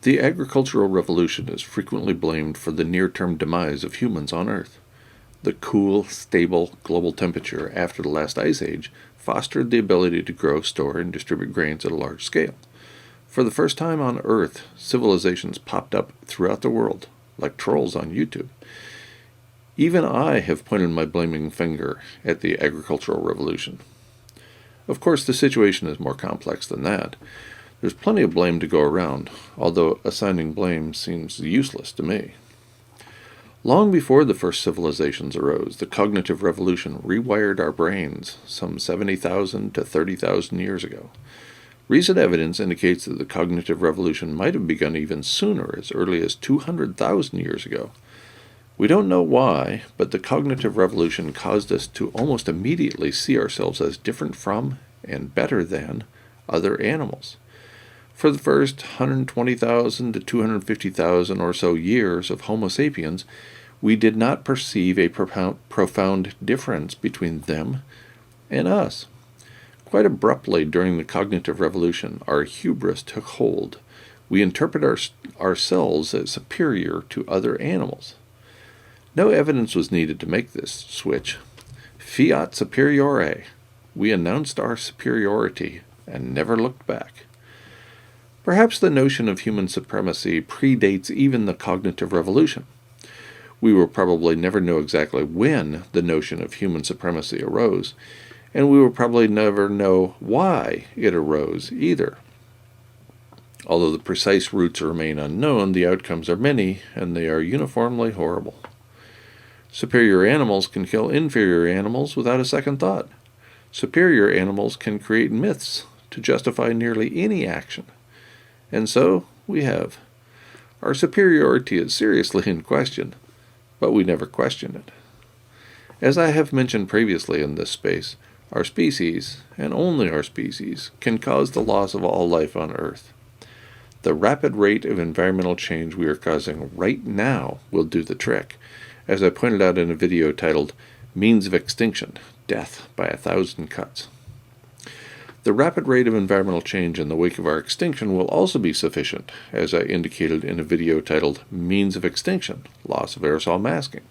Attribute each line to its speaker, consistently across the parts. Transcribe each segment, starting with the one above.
Speaker 1: The agricultural revolution is frequently blamed for the near-term demise of humans on Earth. The cool, stable global temperature after the last ice age fostered the ability to grow, store, and distribute grains at a large scale. For the first time on Earth, civilizations popped up throughout the world, like trolls on YouTube. Even I have pointed my blaming finger at the agricultural revolution. Of course, the situation is more complex than that. There's plenty of blame to go around, although assigning blame seems useless to me. Long before the first civilizations arose, the cognitive revolution rewired our brains some 70,000 to 30,000 years ago. Recent evidence indicates that the cognitive revolution might have begun even sooner, as early as 200,000 years ago. We don't know why, but the cognitive revolution caused us to almost immediately see ourselves as different from and better than other animals. For the first 120,000 to 250,000 or so years of Homo sapiens, we did not perceive a profound difference between them and us. Quite abruptly during the cognitive revolution, our hubris took hold. We interpret ourselves as superior to other animals. No evidence was needed to make this switch. Fiat superiore. We announced our superiority and never looked back. Perhaps the notion of human supremacy predates even the cognitive revolution. We will probably never know exactly when the notion of human supremacy arose, and we will probably never know why it arose either. Although the precise roots remain unknown, the outcomes are many, and they are uniformly horrible. Superior animals can kill inferior animals without a second thought. Superior animals can create myths to justify nearly any action. And so we have. Our superiority is seriously in question, but we never question it. As I have mentioned previously in this space, our species, and only our species, can cause the loss of all life on Earth. The rapid rate of environmental change we are causing right now will do the trick, as I pointed out in a video titled Means of Extinction, Death by 1,000 Cuts. The rapid rate of environmental change in the wake of our extinction will also be sufficient, as I indicated in a video titled Means of Extinction, Loss of Aerosol Masking.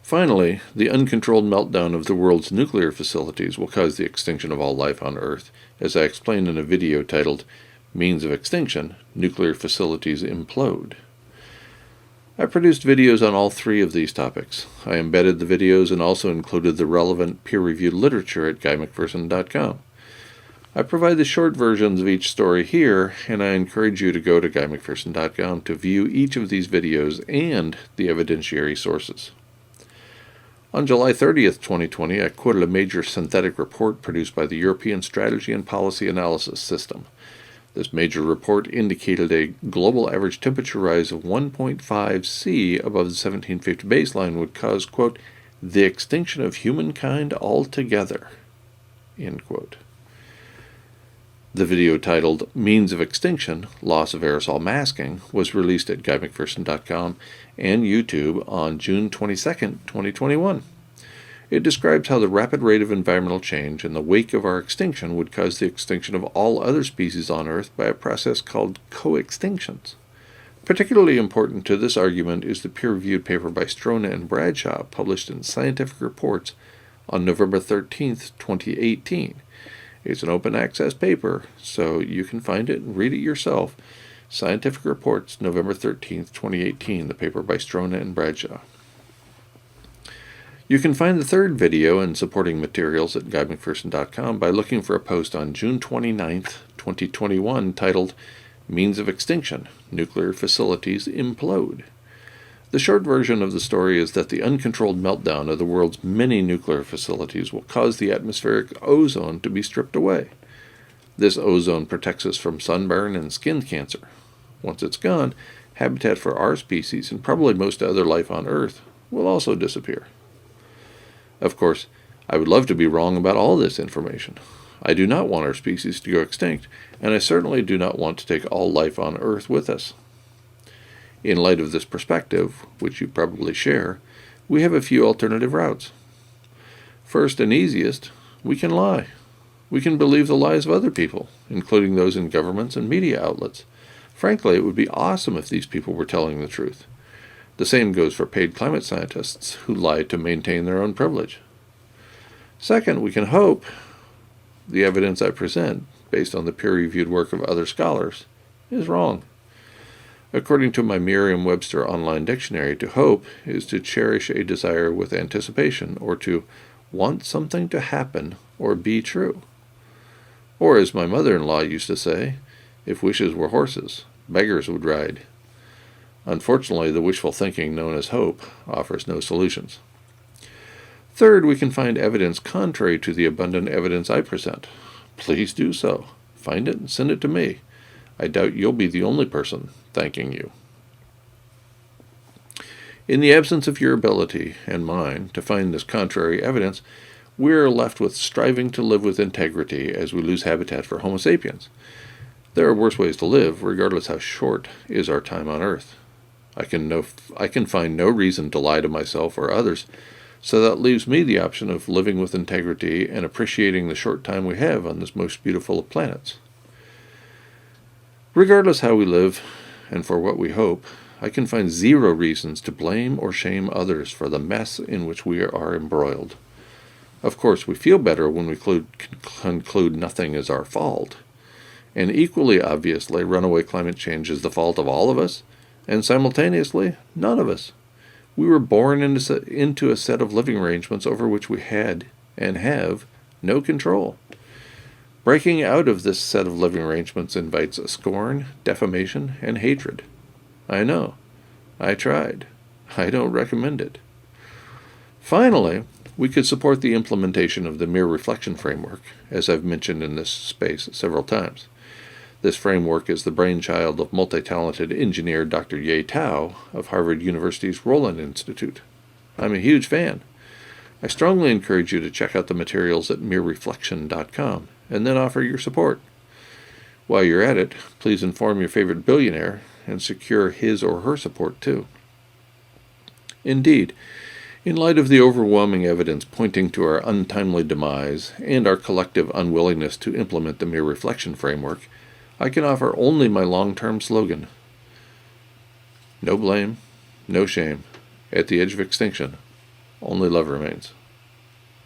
Speaker 1: Finally, the uncontrolled meltdown of the world's nuclear facilities will cause the extinction of all life on Earth, as I explained in a video titled Means of Extinction, Nuclear Facilities Implode. I produced videos on all three of these topics. I embedded the videos and also included the relevant peer-reviewed literature at GuyMcPherson.com. I provide the short versions of each story here, and I encourage you to go to GuyMcPherson.com to view each of these videos and the evidentiary sources. On July 30th, 2020, I quoted a major synthetic report produced by the European Strategy and Policy Analysis System. This major report indicated a global average temperature rise of 1.5 C above the 1750 baseline would cause, quote, the extinction of humankind altogether, end quote. The video titled Means of Extinction, Loss of Aerosol Masking was released at GuyMcPherson.com and YouTube on June 22, 2021. It describes how the rapid rate of environmental change in the wake of our extinction would cause the extinction of all other species on Earth by a process called co-extinctions. Particularly important to this argument is the peer-reviewed paper by Strona and Bradshaw published in Scientific Reports on November 13, 2018. It's an open access paper, so you can find it and read it yourself. Scientific Reports, November 13, 2018, the paper by Strona and Bradshaw. You can find the third video and supporting materials at GuyMcPherson.com by looking for a post on June 29, 2021 titled Means of Extinction, Nuclear Facilities Implode. The short version of the story is that the uncontrolled meltdown of the world's many nuclear facilities will cause the atmospheric ozone to be stripped away. This ozone protects us from sunburn and skin cancer. Once it's gone, habitat for our species and probably most other life on Earth will also disappear. Of course, I would love to be wrong about all this information. I do not want our species to go extinct, and I certainly do not want to take all life on Earth with us. In light of this perspective, which you probably share, we have a few alternative routes. First and easiest, we can lie. We can believe the lies of other people, including those in governments and media outlets. Frankly, it would be awesome if these people were telling the truth. The same goes for paid climate scientists who lie to maintain their own privilege. Second, we can hope the evidence I present, based on the peer-reviewed work of other scholars, is wrong. According to my Merriam-Webster online dictionary, to hope is to cherish a desire with anticipation, or to want something to happen or be true. Or, as my mother-in-law used to say, if wishes were horses, beggars would ride. Unfortunately, the wishful thinking known as hope offers no solutions. Third, we can find evidence contrary to the abundant evidence I present. Please do so. Find it and send it to me. I doubt you'll be the only person thanking you. In the absence of your ability, and mine, to find this contrary evidence, we're left with striving to live with integrity as we lose habitat for Homo sapiens. There are worse ways to live, regardless how short is our time on Earth. I can find no reason to lie to myself or others, so that leaves me the option of living with integrity and appreciating the short time we have on this most beautiful of planets. Regardless how we live, and for what we hope, I can find zero reasons to blame or shame others for the mess in which we are embroiled. Of course, we feel better when we conclude nothing is our fault. And equally obviously, runaway climate change is the fault of all of us, and simultaneously, none of us. We were born into a set of living arrangements over which we had, and have, no control. Breaking out of this set of living arrangements invites scorn, defamation, and hatred. I know. I tried. I don't recommend it. Finally, we could support the implementation of the mere reflection framework, as I've mentioned in this space several times. This framework is the brainchild of multi-talented engineer Dr. Ye Tao of Harvard University's Roland Institute. I'm a huge fan. I strongly encourage you to check out the materials at merereflection.com and then offer your support. While you're at it, please inform your favorite billionaire and secure his or her support too. Indeed, in light of the overwhelming evidence pointing to our untimely demise and our collective unwillingness to implement the mere reflection framework, I can offer only my long-term slogan: no blame, no shame. At the edge of extinction, only love remains.